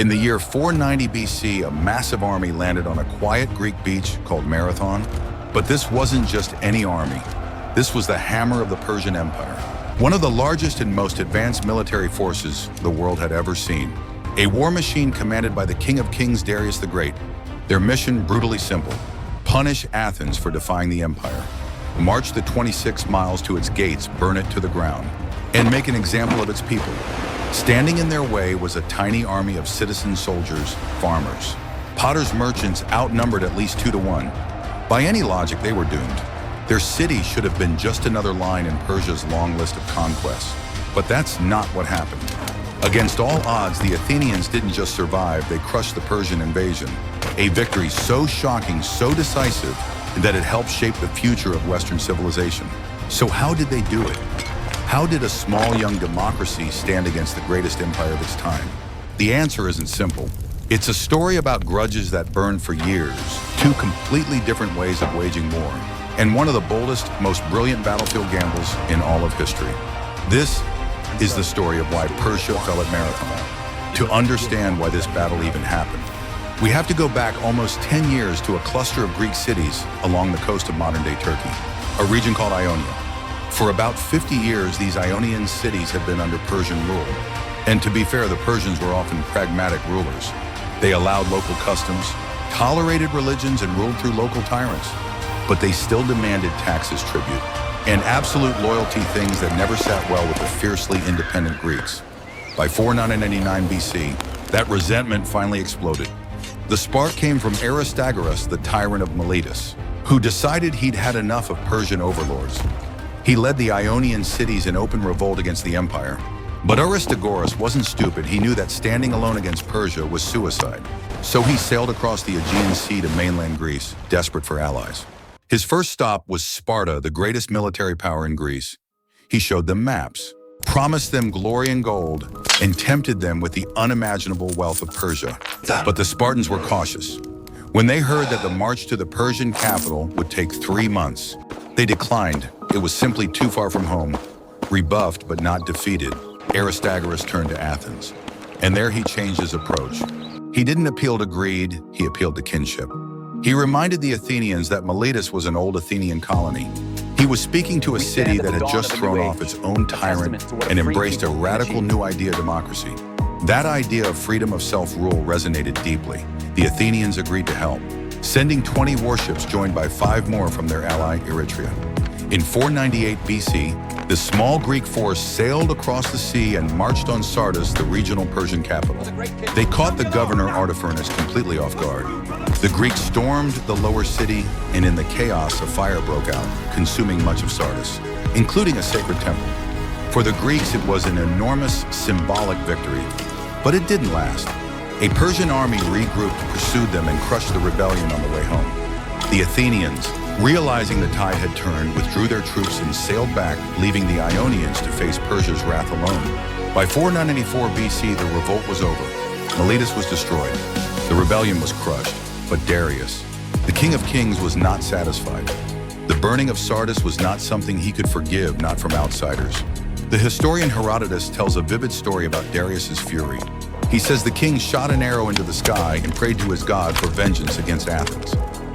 In the year 490 BC, a massive army landed on a quiet Greek beach called Marathon. But this wasn't just any army. This was the hammer of the Persian Empire, one of the largest and most advanced military forces the world had ever seen. A war machine commanded by the King of Kings, Darius the Great. Their mission brutally simple: punish Athens for defying the empire, march the 26 miles to its gates, burn it to the ground, and make an example of its people. Standing in their way was a tiny army of citizen soldiers, farmers. Potter's merchants outnumbered at least 2 to 1. By any logic, they were doomed. Their city should have been just another line in Persia's long list of conquests. But that's not what happened. Against all odds, the Athenians didn't just survive, they crushed the Persian invasion. A victory so shocking, so decisive, that it helped shape the future of Western civilization. So how did they do it? How did a small young democracy stand against the greatest empire of its time? The answer isn't simple. It's a story about grudges that burned for years, 2 completely different ways of waging war, and one of the boldest, most brilliant battlefield gambles in all of history. This is the story of why Persia fell at Marathon. To understand why this battle even happened, we have to go back almost 10 years to a cluster of Greek cities along the coast of modern-day Turkey, a region called Ionia. For about 50 years, these Ionian cities had been under Persian rule. And to be fair, the Persians were often pragmatic rulers. They allowed local customs, tolerated religions, and ruled through local tyrants. But they still demanded taxes, tribute, and absolute loyalty, things that never sat well with the fiercely independent Greeks. By 499 BC, that resentment finally exploded. The spark came from Aristagoras, the tyrant of Miletus, who decided he'd had enough of Persian overlords. He led the Ionian cities in open revolt against the empire. But Aristagoras wasn't stupid. He knew that standing alone against Persia was suicide. So he sailed across the Aegean Sea to mainland Greece, desperate for allies. His first stop was Sparta, the greatest military power in Greece. He showed them maps, promised them glory and gold, and tempted them with the unimaginable wealth of Persia. But the Spartans were cautious. When they heard that the march to the Persian capital would take 3 months, they declined. It was simply too far from home. Rebuffed but not defeated, Aristagoras turned to Athens. And there he changed his approach. He didn't appeal to greed, he appealed to kinship. He reminded the Athenians that Miletus was an old Athenian colony. He was speaking to a city that had just thrown off its own tyrant and embraced a radical new idea of democracy. That idea of freedom of self-rule resonated deeply. The Athenians agreed to help, sending 20 warships joined by 5 more from their ally Eretria. In 498 BC, the small Greek force sailed across the sea and marched on Sardis, the regional Persian capital. They caught the governor Artaphernes completely off guard. The Greeks stormed the lower city, and in the chaos, a fire broke out, consuming much of Sardis, including a sacred temple. For the Greeks, it was an enormous symbolic victory, but it didn't last. A Persian army regrouped, pursued them, and crushed the rebellion on the way home. The Athenians, realizing the tide had turned, withdrew their troops and sailed back, leaving the Ionians to face Persia's wrath alone. By 494 BC, the revolt was over. Miletus was destroyed. The rebellion was crushed. But Darius, the King of Kings, was not satisfied. The burning of Sardis was not something he could forgive, not from outsiders. The historian Herodotus tells a vivid story about Darius's fury. He says the king shot an arrow into the sky and prayed to his god for vengeance against Athens.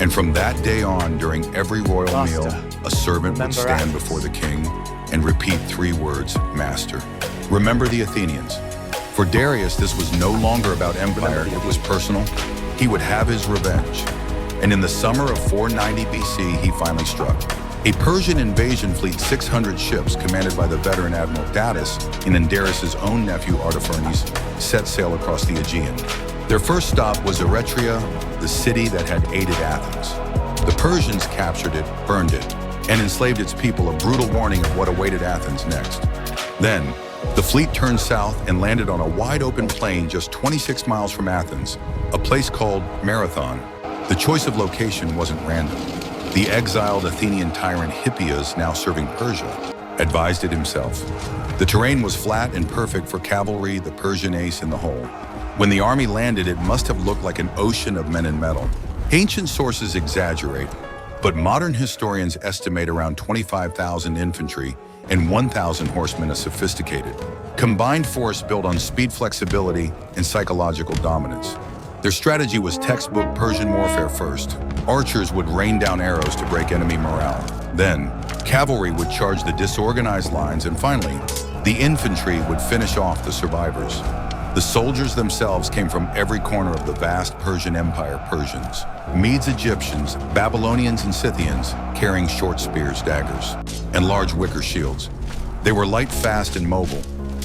And from that day on, during every royal meal, a servant would stand before the king and repeat 3 words, Master. Remember the Athenians. For Darius, this was no longer about empire, it was personal. He would have his revenge. And in the summer of 490 BC, he finally struck. A Persian invasion fleet, 600 ships, commanded by the veteran Admiral Datis and Darius's own nephew Artaphernes, set sail across the Aegean. Their first stop was Eretria, the city that had aided Athens. The Persians captured it, burned it, and enslaved its people, a brutal warning of what awaited Athens next. Then, the fleet turned south and landed on a wide-open plain just 26 miles from Athens, a place called Marathon. The choice of location wasn't random. The exiled Athenian tyrant Hippias, now serving Persia, advised it himself. The terrain was flat and perfect for cavalry, the Persian ace in the hole. When the army landed, it must have looked like an ocean of men in metal. Ancient sources exaggerate, but modern historians estimate around 25,000 infantry and 1,000 horsemen as sophisticated. Combined force built on speed, flexibility, and psychological dominance. Their strategy was textbook Persian warfare first. Archers would rain down arrows to break enemy morale. Then, cavalry would charge the disorganized lines, and finally, the infantry would finish off the survivors. The soldiers themselves came from every corner of the vast Persian Empire. Persians, Medes, Egyptians, Babylonians, and Scythians, carrying short spears, daggers, and large wicker shields. They were light, fast, and mobile,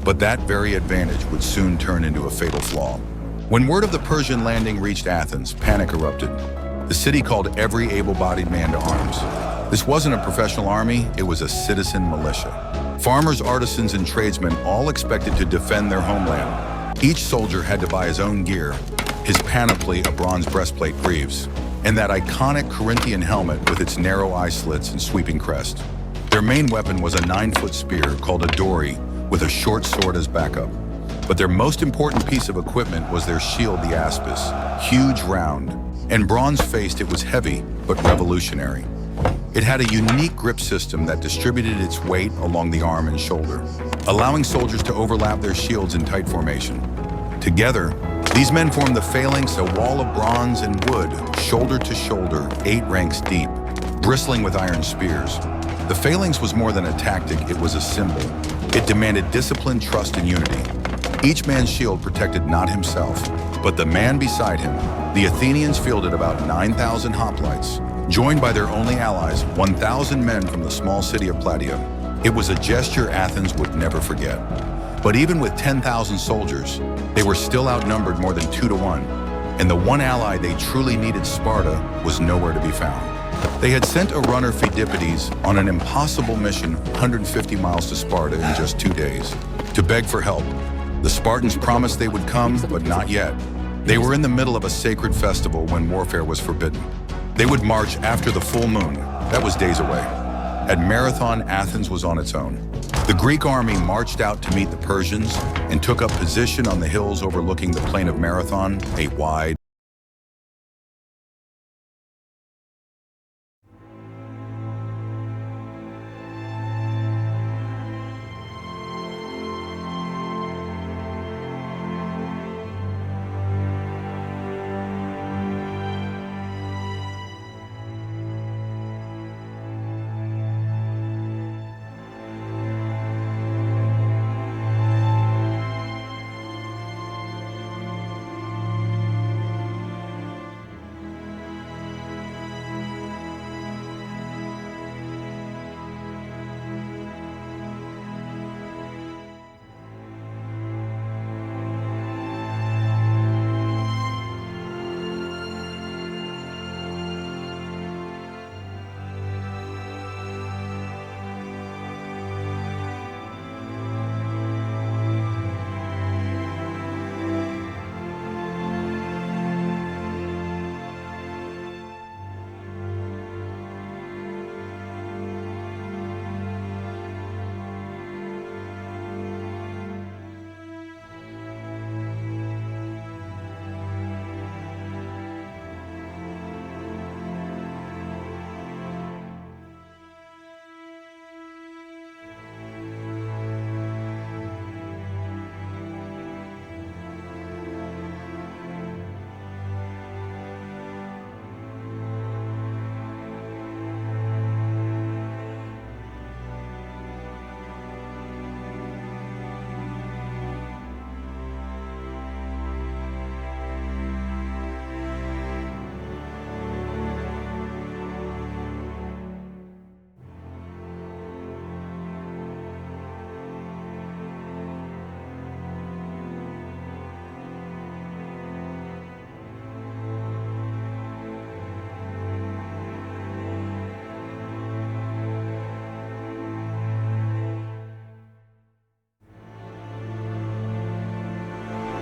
but that very advantage would soon turn into a fatal flaw. When word of the Persian landing reached Athens, panic erupted. The city called every able-bodied man to arms. This wasn't a professional army, it was a citizen militia. Farmers, artisans, and tradesmen all expected to defend their homeland. Each soldier had to buy his own gear, his panoply, a bronze breastplate, greaves, and that iconic Corinthian helmet with its narrow eye slits and sweeping crest. Their main weapon was a 9-foot spear called a dory with a short sword as backup. But their most important piece of equipment was their shield, the aspis, huge, round, and bronze-faced. It was heavy, but revolutionary. It had a unique grip system that distributed its weight along the arm and shoulder, allowing soldiers to overlap their shields in tight formation. Together, these men formed the phalanx, a wall of bronze and wood, shoulder to shoulder, 8 ranks deep, bristling with iron spears. The phalanx was more than a tactic, it was a symbol. It demanded discipline, trust, and unity. Each man's shield protected not himself, but the man beside him. The Athenians fielded about 9,000 hoplites, joined by their only allies, 1,000 men from the small city of Plataea. It was a gesture Athens would never forget. But even with 10,000 soldiers, they were still outnumbered more than 2 to 1, and the one ally they truly needed, Sparta, was nowhere to be found. They had sent a runner, Phidippides, on an impossible mission 150 miles to Sparta in just 2 days, to beg for help. The Spartans promised they would come, but not yet. They were in the middle of a sacred festival when warfare was forbidden. They would march after the full moon. That was days away. At Marathon, Athens was on its own. The Greek army marched out to meet the Persians and took up position on the hills overlooking the plain of Marathon, a wide,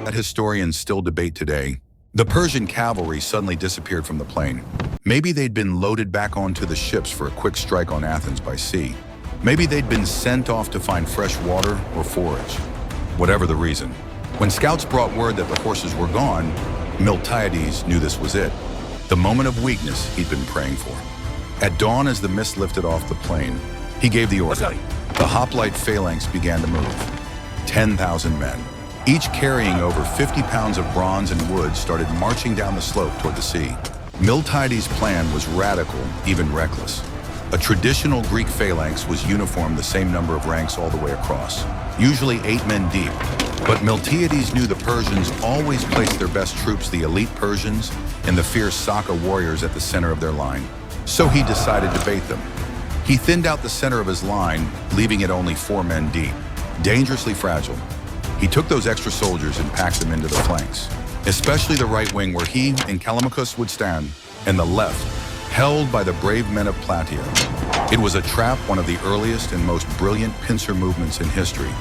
that historians still debate today. The Persian cavalry suddenly disappeared from the plain. Maybe they'd been loaded back onto the ships for a quick strike on Athens by sea. Maybe they'd been sent off to find fresh water or forage. Whatever the reason, when scouts brought word that the horses were gone, Miltiades knew this was it, the moment of weakness he'd been praying for. At dawn, as the mist lifted off the plain, he gave the order, The hoplite phalanx began to move. 10,000 men, each carrying over 50 pounds of bronze and wood, started marching down the slope toward the sea. Miltiades' plan was radical, even reckless. A traditional Greek phalanx was uniformed the same number of ranks all the way across, usually 8 men deep. But Miltiades knew the Persians always placed their best troops, the elite Persians, and the fierce Saka warriors at the center of their line. So he decided to bait them. He thinned out the center of his line, leaving it only 4 men deep, dangerously fragile. He took those extra soldiers and packed them into the flanks, especially the right wing where he and Callimachus would stand, and the left, held by the brave men of Plataea. It was a trap, one of the earliest and most brilliant pincer movements in history.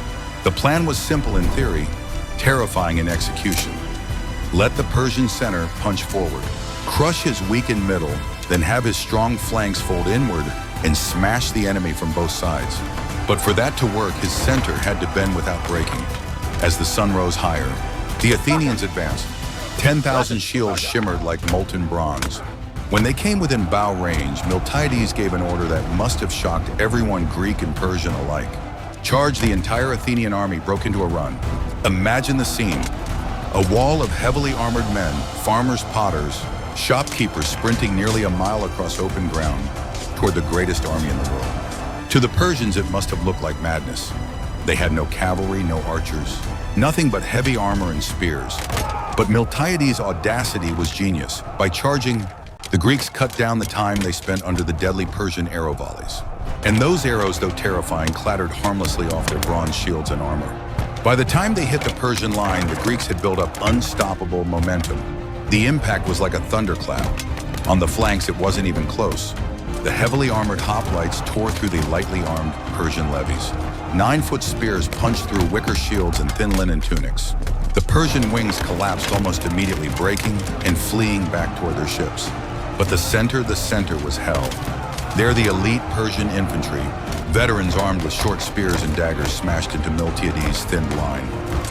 The plan was simple in theory, terrifying in execution. Let the Persian center punch forward, crush his weakened middle, then have his strong flanks fold inward and smash the enemy from both sides. But for that to work, his center had to bend without breaking. As the sun rose higher, the Athenians advanced. 10,000 shields shimmered like molten bronze. When they came within bow range, Miltiades gave an order that must have shocked everyone, Greek and Persian alike. Charge! The entire Athenian army broke into a run. Imagine the scene. A wall of heavily armored men, farmers, potters, shopkeepers sprinting nearly a mile across open ground toward the greatest army in the world. To the Persians, it must have looked like madness. They had no cavalry, no archers, nothing but heavy armor and spears. But Miltiades' audacity was genius. By charging, the Greeks cut down the time they spent under the deadly Persian arrow volleys. And those arrows, though terrifying, clattered harmlessly off their bronze shields and armor. By the time they hit the Persian line, the Greeks had built up unstoppable momentum. The impact was like a thunderclap. On the flanks, it wasn't even close. The heavily armored hoplites tore through the lightly armed Persian levies. 9-foot spears punched through wicker shields and thin linen tunics. The Persian wings collapsed almost immediately, breaking and fleeing back toward their ships. But the center was hell. There, the elite Persian infantry, veterans armed with short spears and daggers, smashed into Miltiades' thin line.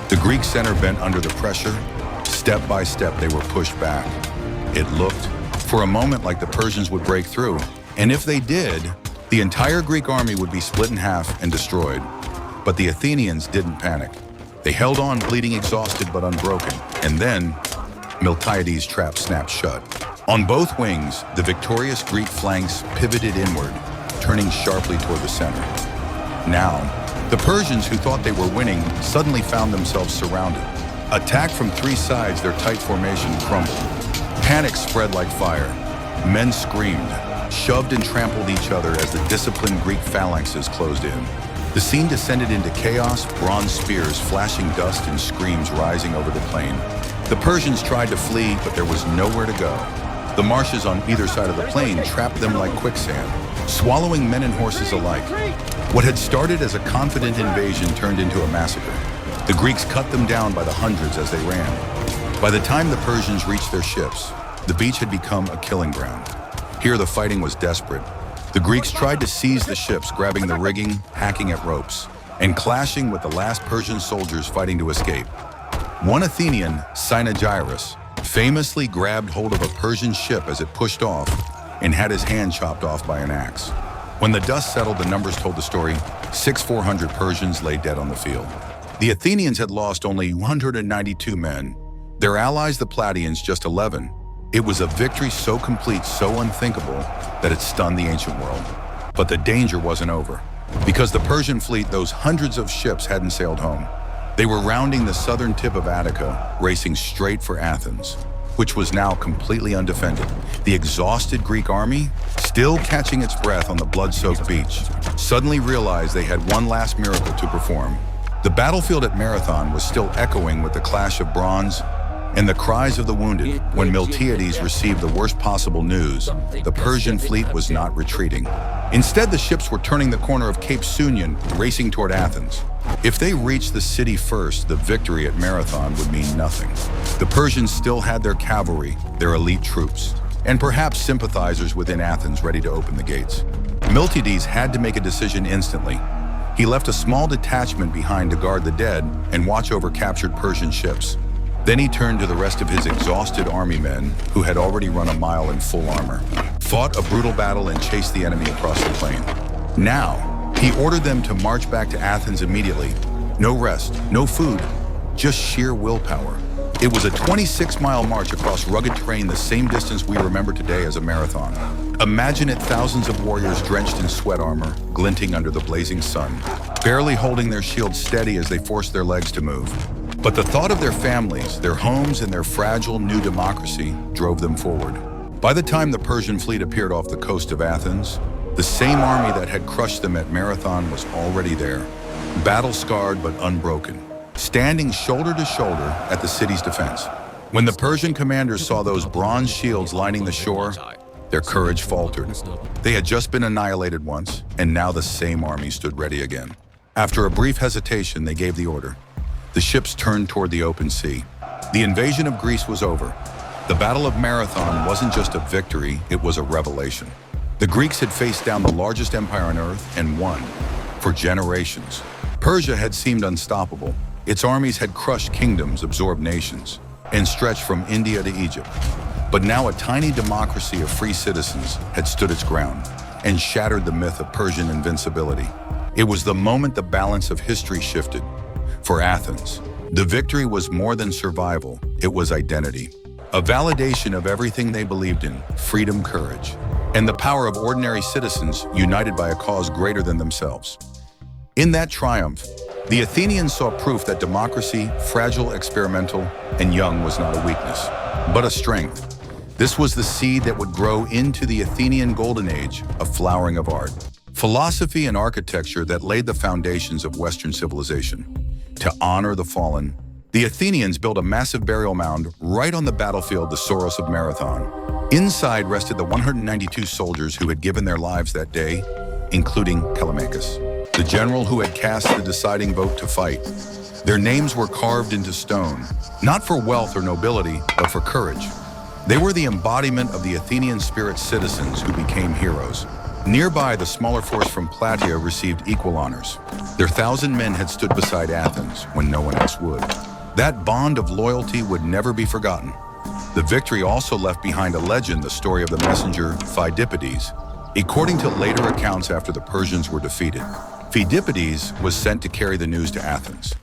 The Greek center bent under the pressure. Step by step, they were pushed back. It looked, for a moment, like the Persians would break through. And if they did, the entire Greek army would be split in half and destroyed. But the Athenians didn't panic. They held on, bleeding, exhausted but unbroken. And then, Miltiades' trap snapped shut. On both wings, the victorious Greek flanks pivoted inward, turning sharply toward the center. Now, the Persians, who thought they were winning, suddenly found themselves surrounded. Attacked from 3 sides, their tight formation crumbled. Panic spread like fire. Men screamed, shoved and trampled each other as the disciplined Greek phalanxes closed in. The scene descended into chaos, bronze spears flashing dust and screams rising over the plain. The Persians tried to flee, but there was nowhere to go. The marshes on either side of the plain trapped them like quicksand, swallowing men and horses alike. What had started as a confident invasion turned into a massacre. The Greeks cut them down by the hundreds as they ran. By the time the Persians reached their ships, the beach had become a killing ground. Here the fighting was desperate. The Greeks tried to seize the ships, grabbing the rigging, hacking at ropes, and clashing with the last Persian soldiers fighting to escape. One Athenian, Cynaegirus, famously grabbed hold of a Persian ship as it pushed off and had his hand chopped off by an axe. When the dust settled, the numbers told the story. 400 Persians lay dead on the field. The Athenians had lost only 192 men. Their allies, the Plataeans, just 11. It was a victory so complete, so unthinkable, that it stunned the ancient world. But the danger wasn't over. Because the Persian fleet, those hundreds of ships, hadn't sailed home. They were rounding the southern tip of Attica, racing straight for Athens, which was now completely undefended. The exhausted Greek army, still catching its breath on the blood-soaked beach, suddenly realized they had one last miracle to perform. The battlefield at Marathon was still echoing with the clash of bronze and the cries of the wounded. When Miltiades received the worst possible news, the Persian fleet was not retreating. Instead, the ships were turning the corner of Cape Sunion, racing toward Athens. If they reached the city first, the victory at Marathon would mean nothing. The Persians still had their cavalry, their elite troops, and perhaps sympathizers within Athens ready to open the gates. Miltiades had to make a decision instantly. He left a small detachment behind to guard the dead and watch over captured Persian ships. Then he turned to the rest of his exhausted army men, who had already run a mile in full armor, fought a brutal battle and chased the enemy across the plain. Now, He ordered them to march back to Athens immediately. No rest, no food, just sheer willpower. It was a 26-mile march across rugged terrain, the same distance we remember today as a marathon. Imagine it, thousands of warriors drenched in sweat armor, glinting under the blazing sun, barely holding their shields steady as they forced their legs to move. But the thought of their families, their homes, and their fragile new democracy drove them forward. By the time the Persian fleet appeared off the coast of Athens, the same army that had crushed them at Marathon was already there, battle-scarred but unbroken, standing shoulder to shoulder at the city's defense. When the Persian commanders saw those bronze shields lining the shore, their courage faltered. They had just been annihilated once, and now the same army stood ready again. After a brief hesitation, they gave the order. The ships turned toward the open sea. The invasion of Greece was over. The Battle of Marathon wasn't just a victory, it was a revelation. The Greeks had faced down the largest empire on earth and won. For generations, Persia had seemed unstoppable. Its armies had crushed kingdoms, absorbed nations, and stretched from India to Egypt. But now a tiny democracy of free citizens had stood its ground and shattered the myth of Persian invincibility. It was the moment the balance of history shifted. For Athens, the victory was more than survival, it was identity. A validation of everything they believed in: freedom, courage, and the power of ordinary citizens united by a cause greater than themselves. In that triumph, the Athenians saw proof that democracy, fragile, experimental, and young, was not a weakness, but a strength. This was the seed that would grow into the Athenian Golden Age, a flowering of art, philosophy, and architecture that laid the foundations of Western civilization. To honor the fallen, the Athenians built a massive burial mound right on the battlefield, the Soros of Marathon. Inside rested the 192 soldiers who had given their lives that day, including Callimachus, the general who had cast the deciding vote to fight. Their names were carved into stone, not for wealth or nobility, but for courage. They were the embodiment of the Athenian spirit, citizens who became heroes. Nearby, the smaller force from Plataea received equal honors. Their 1,000 men had stood beside Athens when no one else would. That bond of loyalty would never be forgotten. The victory also left behind a legend, the story of the messenger Pheidippides. According to later accounts after the Persians were defeated, Pheidippides was sent to carry the news to Athens.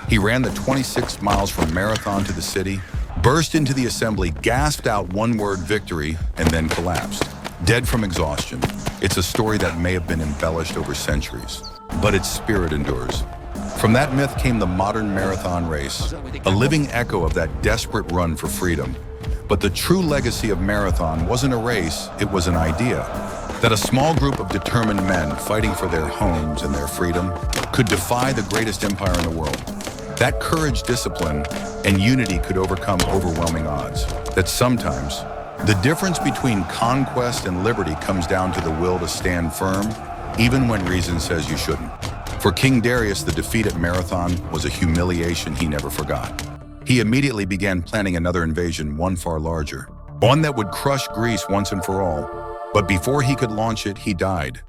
He ran the 26 miles from Marathon to the city, burst into the assembly, gasped out one word, victory, and then collapsed, dead from exhaustion. It's a story that may have been embellished over centuries, but its spirit endures. From that myth came the modern marathon race, a living echo of that desperate run for freedom. But the true legacy of Marathon wasn't a race, it was an idea. That a small group of determined men fighting for their homes and their freedom could defy the greatest empire in the world. That courage, discipline, and unity could overcome overwhelming odds. That sometimes, the difference between conquest and liberty comes down to the will to stand firm, even when reason says you shouldn't. For King Darius, the defeat at Marathon was a humiliation he never forgot. He immediately began planning another invasion, one far larger, one that would crush Greece once and for all. But before he could launch it, he died.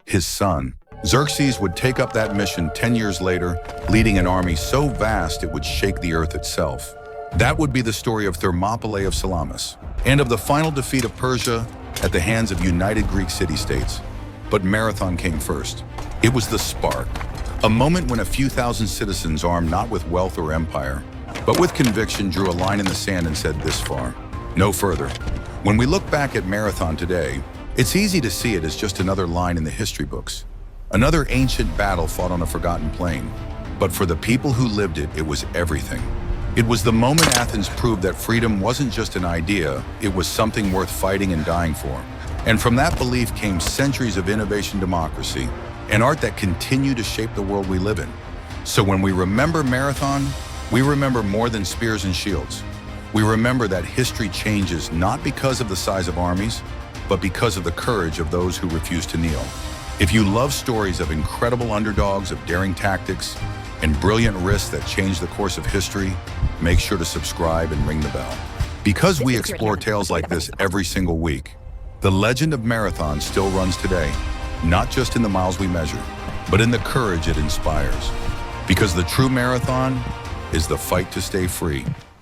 His son, Xerxes, would take up that mission 10 years later, leading an army so vast it would shake the earth itself. That would be the story of Thermopylae of Salamis, and of the final defeat of Persia at the hands of united Greek city-states. But Marathon came first. It was the spark, a moment when a few thousand citizens, armed not with wealth or empire, but with conviction, drew a line in the sand and said, this far, no further. When we look back at Marathon today, it's easy to see it as just another line in the history books, another ancient battle fought on a forgotten plain. But for the people who lived it, it was everything. It was the moment Athens proved that freedom wasn't just an idea, it was something worth fighting and dying for. And from that belief came centuries of innovation, democracy, and art that continue to shape the world we live in. So when we remember Marathon, we remember more than spears and shields. We remember that history changes not because of the size of armies, but because of the courage of those who refuse to kneel. If you love stories of incredible underdogs, of daring tactics, and brilliant risks that change the course of history, make sure to subscribe and ring the bell. Because we explore tales like this every single week, the legend of Marathon still runs today, not just in the miles we measure, but in the courage it inspires. Because the true marathon is the fight to stay free.